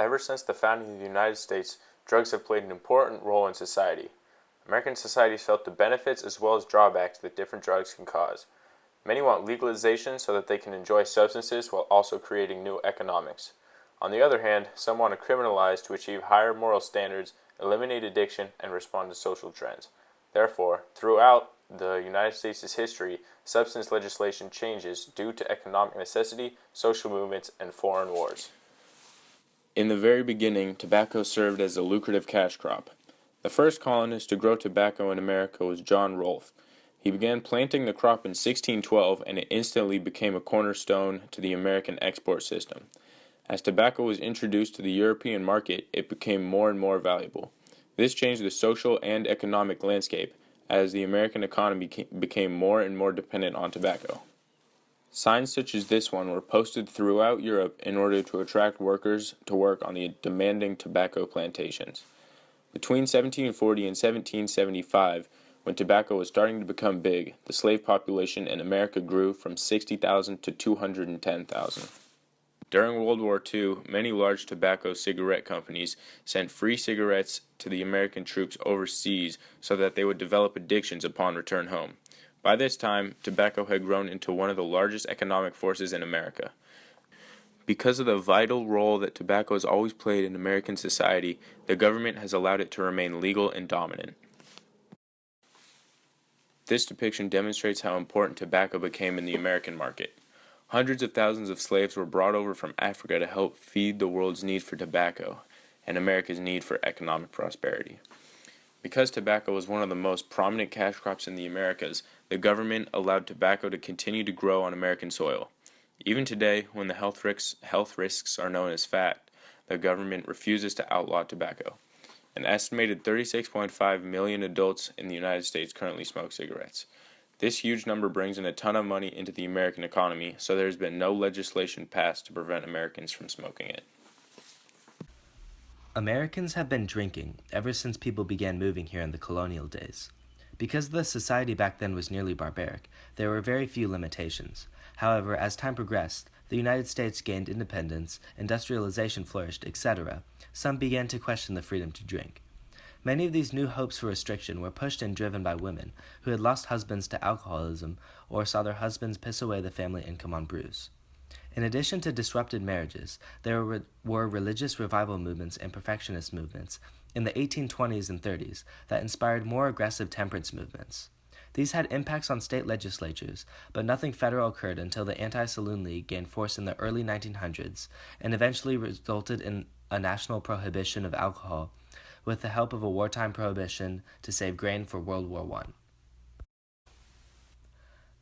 Ever since the founding of the United States, drugs have played an important role in society. American societies felt the benefits as well as drawbacks that different drugs can cause. Many want legalization so that they can enjoy substances while also creating new economics. On the other hand, some want to criminalize to achieve higher moral standards, eliminate addiction, and respond to social trends. Therefore, throughout the United States' history, substance legislation changes due to economic necessity, social movements, and foreign wars. In the very beginning, tobacco served as a lucrative cash crop. The first colonist to grow tobacco in America was John Rolfe. He began planting the crop in 1612, and it instantly became a cornerstone to the American export system. As tobacco was introduced to the European market, it became more and more valuable. This changed the social and economic landscape, as the American economy became more and more dependent on tobacco. Signs such as this one were posted throughout Europe in order to attract workers to work on the demanding tobacco plantations. Between 1740 and 1775, when tobacco was starting to become big, the slave population in America grew from 60,000 to 210,000. During World War II, many large tobacco cigarette companies sent free cigarettes to the American troops overseas so that they would develop addictions upon return home. By this time, tobacco had grown into one of the largest economic forces in America. Because of the vital role that tobacco has always played in American society, the government has allowed it to remain legal and dominant. This depiction demonstrates how important tobacco became in the American market. Hundreds of thousands of slaves were brought over from Africa to help feed the world's need for tobacco and America's need for economic prosperity. Because tobacco was one of the most prominent cash crops in the Americas, the government allowed tobacco to continue to grow on American soil. Even today, when the health risks are known as fact, the government refuses to outlaw tobacco. An estimated 36.5 million adults in the United States currently smoke cigarettes. This huge number brings in a ton of money into the American economy, so there has been no legislation passed to prevent Americans from smoking it. Americans have been drinking ever since people began moving here in the colonial days. Because the society back then was nearly barbaric, there were very few limitations. However, as time progressed, the United States gained independence, industrialization flourished, etc., some began to question the freedom to drink. Many of these new hopes for restriction were pushed and driven by women who had lost husbands to alcoholism or saw their husbands piss away the family income on booze. In addition to disrupted marriages, there were religious revival movements and perfectionist movements in the 1820s and 30s that inspired more aggressive temperance movements. These had impacts on state legislatures, but nothing federal occurred until the Anti-Saloon League gained force in the early 1900s and eventually resulted in a national prohibition of alcohol with the help of a wartime prohibition to save grain for World War I.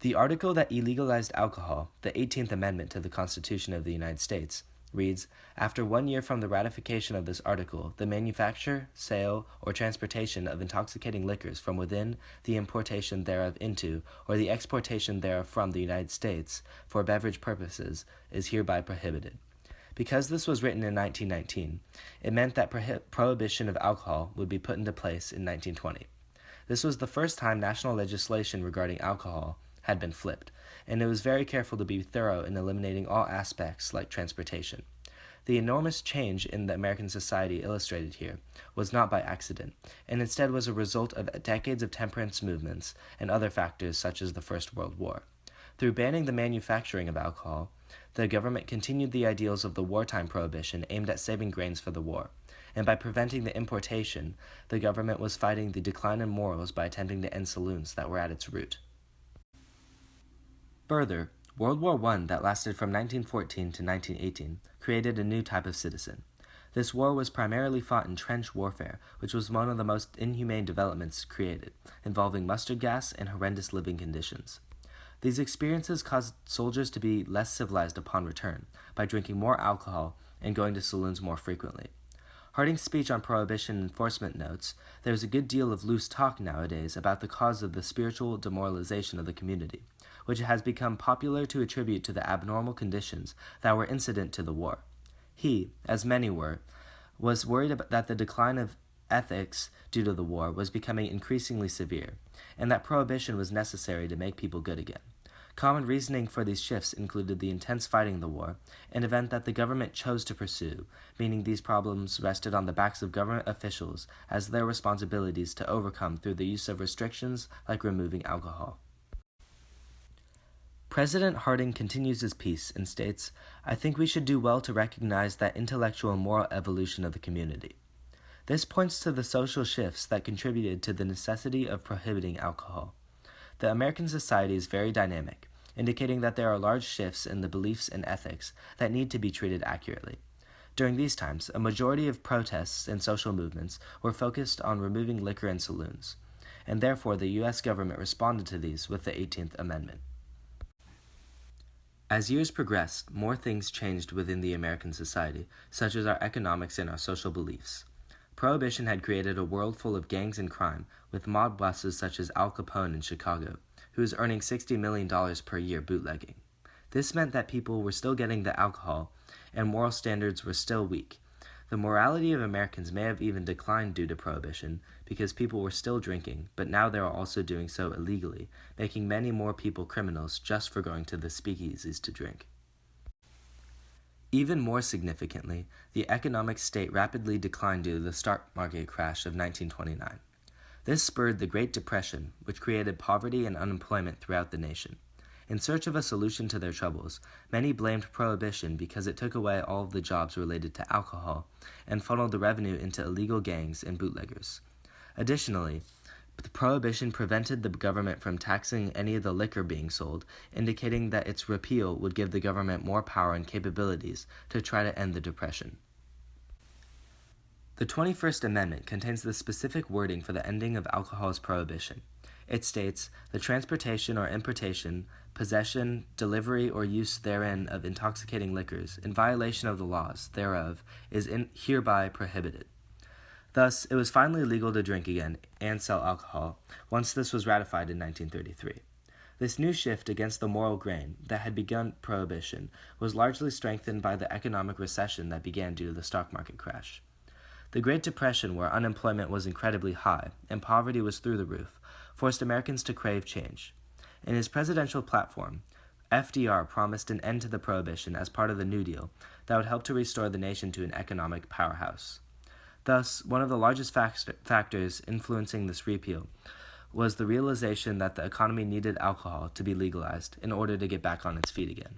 The article that illegalized alcohol, the 18th Amendment to the Constitution of the United States, reads, "After 1 year from the ratification of this article, the manufacture, sale, or transportation of intoxicating liquors from within, the importation thereof into, or the exportation thereof from the United States, for beverage purposes, is hereby prohibited." Because this was written in 1919, it meant that prohibition of alcohol would be put into place in 1920. This was the first time national legislation regarding alcohol had been flipped, and it was very careful to be thorough in eliminating all aspects like transportation. The enormous change in the American society illustrated here was not by accident, and instead was a result of decades of temperance movements and other factors such as the First World War. Through banning the manufacturing of alcohol, the government continued the ideals of the wartime prohibition aimed at saving grains for the war, and by preventing the importation, the government was fighting the decline in morals by attempting to end saloons that were at its root. Further, World War I, that lasted from 1914 to 1918, created a new type of citizen. This war was primarily fought in trench warfare, which was one of the most inhumane developments created, involving mustard gas and horrendous living conditions. These experiences caused soldiers to be less civilized upon return, by drinking more alcohol and going to saloons more frequently. Harding's speech on prohibition enforcement notes, "There is a good deal of loose talk nowadays about the cause of the spiritual demoralization of the community, which has become popular to attribute to the abnormal conditions that were incident to the war." He, as many were, was worried that the decline of ethics due to the war was becoming increasingly severe, and that prohibition was necessary to make people good again. Common reasoning for these shifts included the intense fighting in the war, an event that the government chose to pursue, meaning these problems rested on the backs of government officials as their responsibilities to overcome through the use of restrictions like removing alcohol. President Harding continues his piece and states, "I think we should do well to recognize that intellectual and moral evolution of the community." This points to the social shifts that contributed to the necessity of prohibiting alcohol. The American society is very dynamic, indicating that there are large shifts in the beliefs and ethics that need to be treated accurately. During these times, a majority of protests and social movements were focused on removing liquor in saloons, and therefore the U.S. government responded to these with the 18th Amendment. As years progressed, more things changed within the American society, such as our economics and our social beliefs. Prohibition had created a world full of gangs and crime, with mob bosses such as Al Capone in Chicago, who was earning $60 million per year bootlegging. This meant that people were still getting the alcohol, and moral standards were still weak. The morality of Americans may have even declined due to Prohibition, because people were still drinking, but now they are also doing so illegally, making many more people criminals just for going to the speakeasies to drink. Even more significantly, the economic state rapidly declined due to the stock market crash of 1929. This spurred the Great Depression, which created poverty and unemployment throughout the nation. In search of a solution to their troubles, many blamed Prohibition because it took away all of the jobs related to alcohol and funneled the revenue into illegal gangs and bootleggers. Additionally, the Prohibition prevented the government from taxing any of the liquor being sold, indicating that its repeal would give the government more power and capabilities to try to end the Depression. The 21st Amendment contains the specific wording for the ending of alcohol's prohibition. It states, "The transportation or importation, possession, delivery, or use therein of intoxicating liquors, in violation of the laws thereof, is hereby prohibited." Thus, it was finally legal to drink again and sell alcohol, once this was ratified in 1933. This new shift against the moral grain that had begun Prohibition was largely strengthened by the economic recession that began due to the stock market crash. The Great Depression, where unemployment was incredibly high and poverty was through the roof, forced Americans to crave change. In his presidential platform, FDR promised an end to the Prohibition as part of the New Deal that would help to restore the nation to an economic powerhouse. Thus, one of the largest factors influencing this repeal was the realization that the economy needed alcohol to be legalized in order to get back on its feet again.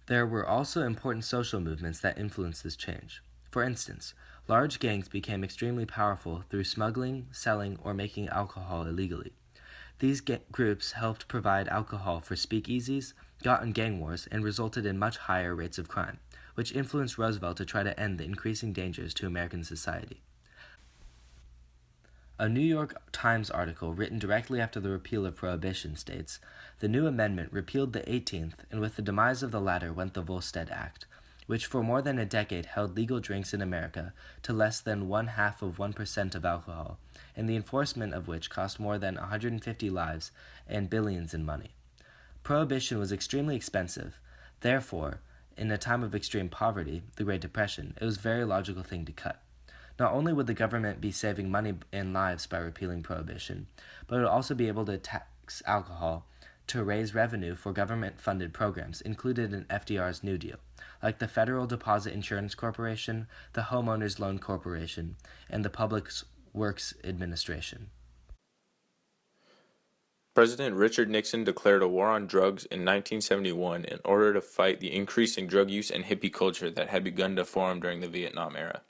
There were also important social movements that influenced this change. For instance, large gangs became extremely powerful through smuggling, selling, or making alcohol illegally. These groups helped provide alcohol for speakeasies, got in gang wars, and resulted in much higher rates of crime, which influenced Roosevelt to try to end the increasing dangers to American society. A New York Times article written directly after the repeal of Prohibition states, "The new amendment repealed the 18th, and with the demise of the latter went the Volstead Act, which for more than a decade held legal drinks in America to less than 0.5% of alcohol, and the enforcement of which cost more than 150 lives and billions in money. Prohibition was extremely expensive. Therefore, in a time of extreme poverty, the Great Depression, it was a very logical thing to cut. Not only would the government be saving money and lives by repealing Prohibition, but it would also be able to tax alcohol to raise revenue for government-funded programs included in FDR's New Deal, like the Federal Deposit Insurance Corporation, the Homeowners Loan Corporation, and the Public Works Administration." President Richard Nixon declared a war on drugs in 1971 in order to fight the increasing drug use and hippie culture that had begun to form during the Vietnam era.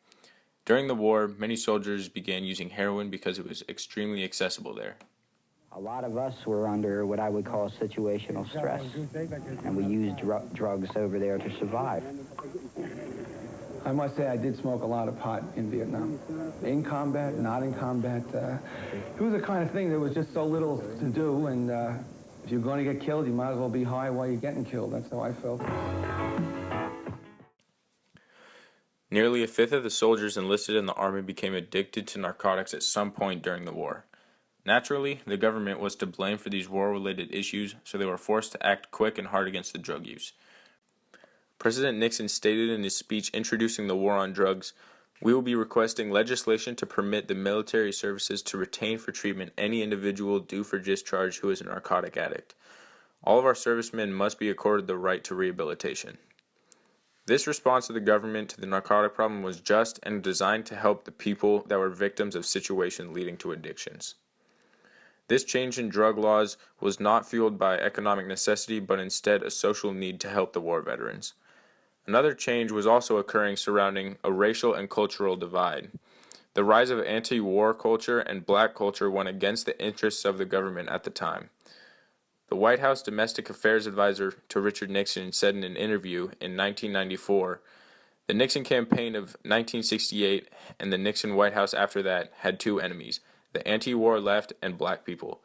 During the war, many soldiers began using heroin because it was extremely accessible there. A lot of us were under what I would call situational stress, and we used drugs over there to survive. I must say I did smoke a lot of pot in Vietnam. In combat, not in combat. It was the kind of thing there was just so little to do, and if you're going to get killed, you might as well be high while you're getting killed. That's how I felt. Nearly a fifth of the soldiers enlisted in the army became addicted to narcotics at some point during the war. Naturally, the government was to blame for these war-related issues, so they were forced to act quick and hard against the drug use. President Nixon stated in his speech introducing the war on drugs, We will be requesting legislation to permit the military services to retain for treatment any individual due for discharge who is a narcotic addict. All of our servicemen must be accorded the right to rehabilitation. This response of the government to the narcotic problem was just and designed to help the people that were victims of situations leading to addictions. This change in drug laws was not fueled by economic necessity, but instead a social need to help the war veterans. Another change was also occurring surrounding a racial and cultural divide. The rise of anti-war culture and black culture went against the interests of the government at the time. The White House Domestic Affairs Advisor to Richard Nixon said in an interview in 1994, "The Nixon campaign of 1968 and the Nixon White House after that had two enemies, the anti-war left and black people.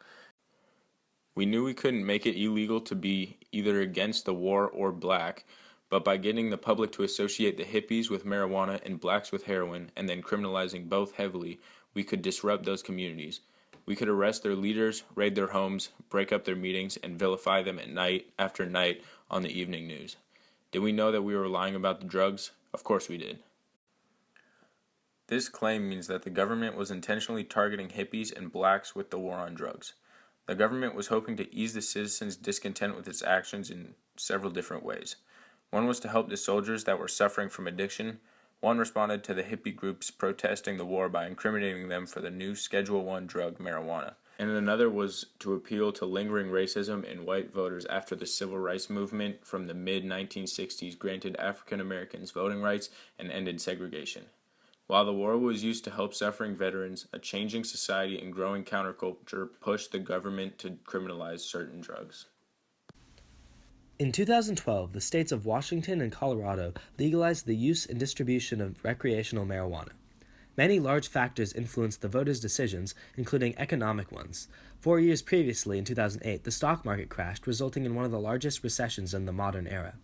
We knew we couldn't make it illegal to be either against the war or black, but by getting the public to associate the hippies with marijuana and blacks with heroin and then criminalizing both heavily, we could disrupt those communities. We could arrest their leaders, raid their homes, break up their meetings, and vilify them at night after night on the evening news. Did we know that we were lying about the drugs? Of course we did." This claim means that the government was intentionally targeting hippies and blacks with the war on drugs. The government was hoping to ease the citizens' discontent with its actions in several different ways. One was to help the soldiers that were suffering from addiction. One responded to the hippie groups protesting the war by incriminating them for the new Schedule I drug, marijuana. And another was to appeal to lingering racism in white voters after the civil rights movement from the mid-1960s granted African Americans voting rights and ended segregation. While the war was used to help suffering veterans, a changing society and growing counterculture pushed the government to criminalize certain drugs. In 2012, the states of Washington and Colorado legalized the use and distribution of recreational marijuana. Many large factors influenced the voters' decisions, including economic ones. 4 years previously, in 2008, the stock market crashed, resulting in one of the largest recessions in the modern era.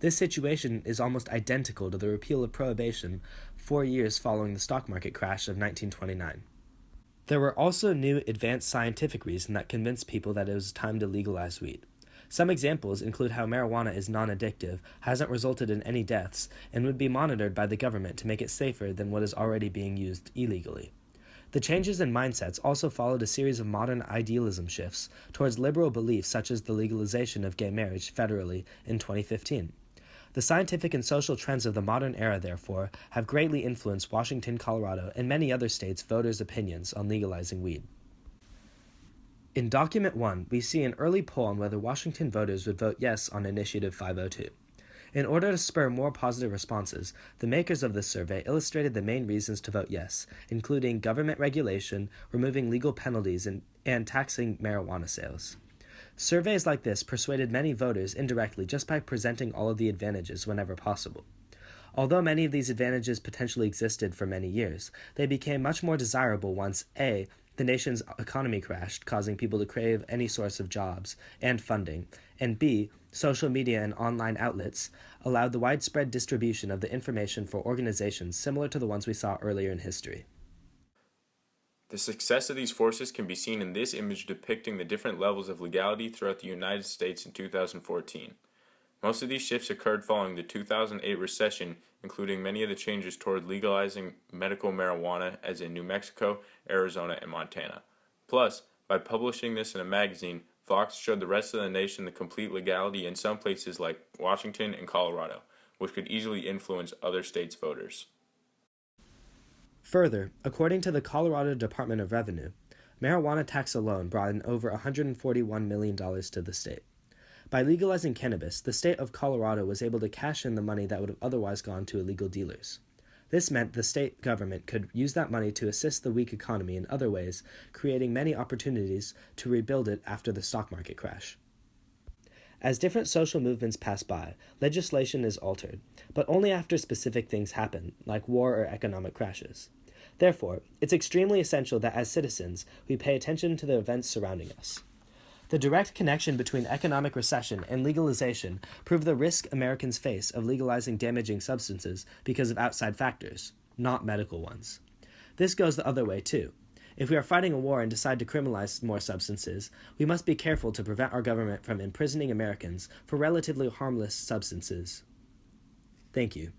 This situation is almost identical to the repeal of prohibition 4 years following the stock market crash of 1929. There were also new advanced scientific reasons that convinced people that it was time to legalize weed. Some examples include how marijuana is non-addictive, hasn't resulted in any deaths, and would be monitored by the government to make it safer than what is already being used illegally. The changes in mindsets also followed a series of modern idealism shifts towards liberal beliefs such as the legalization of gay marriage federally in 2015. The scientific and social trends of the modern era, therefore, have greatly influenced Washington, Colorado, and many other states' voters' opinions on legalizing weed. In Document 1, we see an early poll on whether Washington voters would vote yes on Initiative 502. In order to spur more positive responses, the makers of this survey illustrated the main reasons to vote yes, including government regulation, removing legal penalties, and taxing marijuana sales. Surveys like this persuaded many voters indirectly just by presenting all of the advantages whenever possible. Although many of these advantages potentially existed for many years, they became much more desirable once A, the nation's economy crashed, causing people to crave any source of jobs and funding, and B, social media and online outlets allowed the widespread distribution of the information for organizations similar to the ones we saw earlier in history. The success of these forces can be seen in this image depicting the different levels of legality throughout the United States in 2014. Most of these shifts occurred following the 2008 recession, including many of the changes toward legalizing medical marijuana as in New Mexico, Arizona, and Montana. Plus, by publishing this in a magazine, Fox showed the rest of the nation the complete legality in some places like Washington and Colorado, which could easily influence other states' voters. Further, according to the Colorado Department of Revenue, marijuana tax alone brought in over $141 million to the state. By legalizing cannabis, the state of Colorado was able to cash in the money that would have otherwise gone to illegal dealers. This meant the state government could use that money to assist the weak economy in other ways, creating many opportunities to rebuild it after the stock market crash. As different social movements pass by, legislation is altered, but only after specific things happen, like war or economic crashes. Therefore, it's extremely essential that as citizens, we pay attention to the events surrounding us. The direct connection between economic recession and legalization prove the risk Americans face of legalizing damaging substances because of outside factors, not medical ones. This goes the other way, too. If we are fighting a war and decide to criminalize more substances, we must be careful to prevent our government from imprisoning Americans for relatively harmless substances. Thank you.